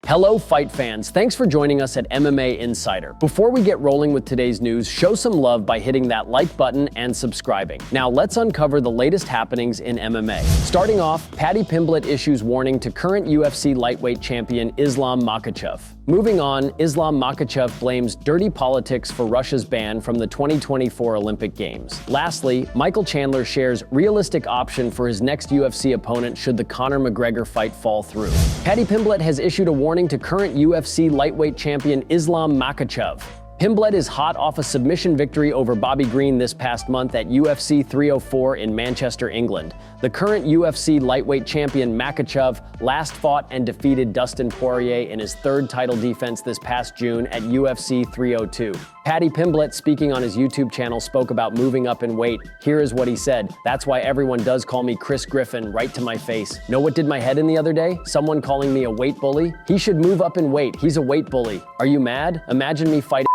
Hello, fight fans. Thanks for joining us at MMA Insider. Before we get rolling with today's news, show some love by hitting that like button and subscribing. Now let's uncover the latest happenings in MMA. Starting off, Paddy Pimblett issues warning to current UFC lightweight champion Islam Makhachev. Moving on, Islam Makhachev blames dirty politics for Russia's ban from the 2024 Olympic Games. Lastly, Michael Chandler shares realistic option for his next UFC opponent should the Conor McGregor fight fall through. Paddy Pimblett has issued a warning to current UFC lightweight champion Islam Makhachev. Pimblett is hot off a submission victory over Bobby Green this past month at UFC 304 in Manchester, England. The current UFC lightweight champion Makhachev last fought and defeated Dustin Poirier in his third title defense this past June at UFC 302. Paddy Pimblett, speaking on his YouTube channel, spoke about moving up in weight. Here is what he said. "That's why everyone does call me Chris Griffin right to my face. Know what did my head in the other day? Someone calling me a weight bully? He should move up in weight. He's a weight bully. Are you mad? Imagine me fighting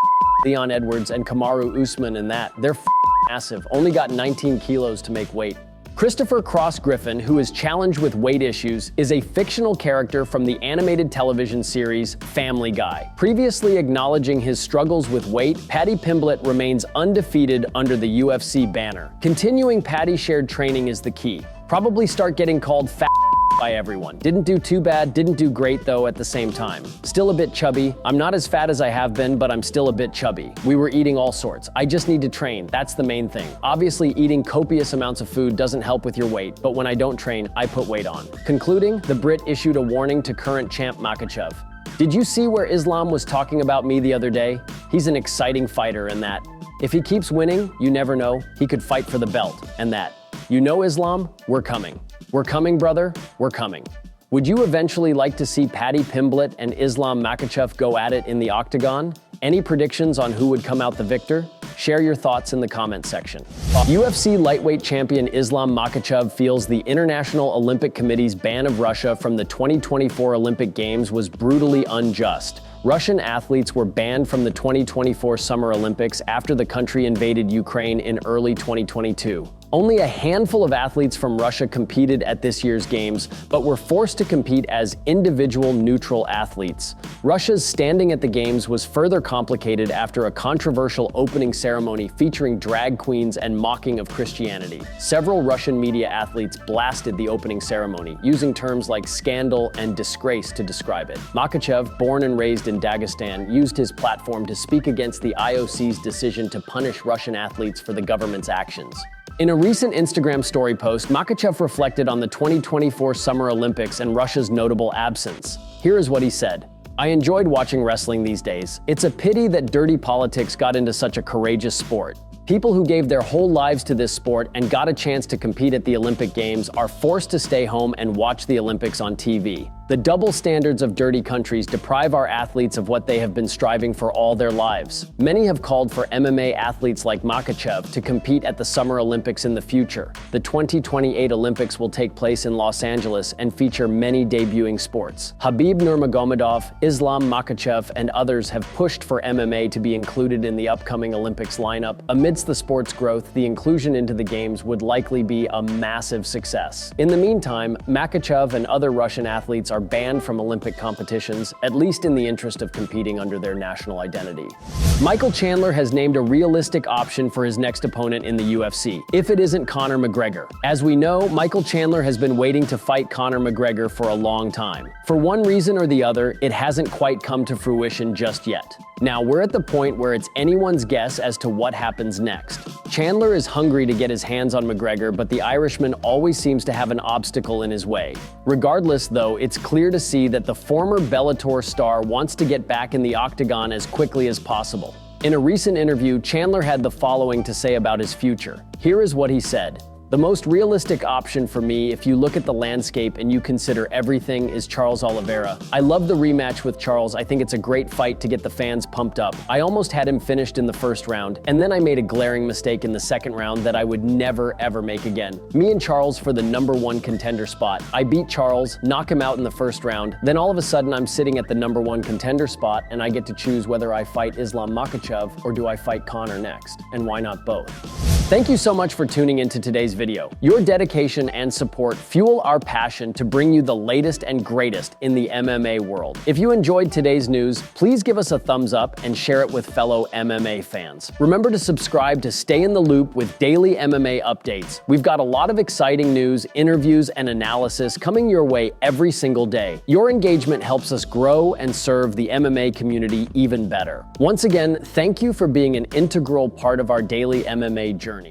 Leon Edwards and Kamaru Usman and that. They're massive. Only got 19 kilos to make weight." Christopher Cross Griffin, who is challenged with weight issues, is a fictional character from the animated television series Family Guy. Previously acknowledging his struggles with weight, Paddy Pimblett remains undefeated under the UFC banner. Continuing Paddy shared training is the key. Probably start getting called fat by everyone. Didn't do too bad, didn't do great though at the same time. Still a bit chubby. I'm not as fat as I have been, but I'm still a bit chubby. We were eating all sorts. I just need to train. That's the main thing. Obviously, eating copious amounts of food doesn't help with your weight, but when I don't train, I put weight on. Concluding, the Brit issued a warning to current champ Makhachev. "Did you see where Islam was talking about me the other day? He's an exciting fighter and that. If he keeps winning, you never know, he could fight for the belt and that. You know, Islam, we're coming. We're coming, brother, we're coming." Would you eventually like to see Paddy Pimblett and Islam Makhachev go at it in the octagon? Any predictions on who would come out the victor? Share your thoughts in the comment section. UFC lightweight champion Islam Makhachev feels the International Olympic Committee's ban of Russia from the 2024 Olympic Games was brutally unjust. Russian athletes were banned from the 2024 Summer Olympics after the country invaded Ukraine in early 2022. Only a handful of athletes from Russia competed at this year's Games, but were forced to compete as individual neutral athletes. Russia's standing at the Games was further complicated after a controversial opening ceremony featuring drag queens and mocking of Christianity. Several Russian media athletes blasted the opening ceremony, using terms like scandal and disgrace to describe it. Makhachev, born and raised in Dagestan, used his platform to speak against the IOC's decision to punish Russian athletes for the government's actions. In a recent Instagram story post, Makhachev reflected on the 2024 Summer Olympics and Russia's notable absence. Here is what he said. "I enjoyed watching wrestling these days. It's a pity that dirty politics got into such a courageous sport. People who gave their whole lives to this sport and got a chance to compete at the Olympic Games are forced to stay home and watch the Olympics on TV. The double standards of dirty countries deprive our athletes of what they have been striving for all their lives. Many have called for MMA athletes like Makhachev to compete at the Summer Olympics in the future. The 2028 Olympics will take place in Los Angeles and feature many debuting sports. Khabib Nurmagomedov, Islam Makhachev, and others have pushed for MMA to be included in the upcoming Olympics lineup. Amidst the sport's growth, the inclusion into the Games would likely be a massive success. In the meantime, Makhachev and other Russian athletes are banned from Olympic competitions, at least in the interest of competing under their national identity. Michael Chandler has named a realistic option for his next opponent in the UFC, if it isn't Conor McGregor. As we know, Michael Chandler has been waiting to fight Conor McGregor for a long time. For one reason or the other, it hasn't quite come to fruition just yet. Now, we're at the point where it's anyone's guess as to what happens next. Chandler is hungry to get his hands on McGregor, but the Irishman always seems to have an obstacle in his way. Regardless, though, it's clear to see that the former Bellator star wants to get back in the octagon as quickly as possible. In a recent interview, Chandler had the following to say about his future. Here is what he said. "The most realistic option for me, if you look at the landscape and you consider everything, is Charles Oliveira. I love the rematch with Charles. I think it's a great fight to get the fans pumped up. I almost had him finished in the first round, and then I made a glaring mistake in the second round that I would never ever make again. Me and Charles for the #1 contender spot. I beat Charles, knock him out in the first round, then all of a sudden I'm sitting at the #1 contender spot and I get to choose whether I fight Islam Makhachev or do I fight Conor next. And why not both?" Thank you so much for tuning into today's video. Your dedication and support fuel our passion to bring you the latest and greatest in the MMA world. If you enjoyed today's news, please give us a thumbs up and share it with fellow MMA fans. Remember to subscribe to stay in the loop with daily MMA updates. We've got a lot of exciting news, interviews, and analysis coming your way every single day. Your engagement helps us grow and serve the MMA community even better. Once again, thank you for being an integral part of our daily MMA journey.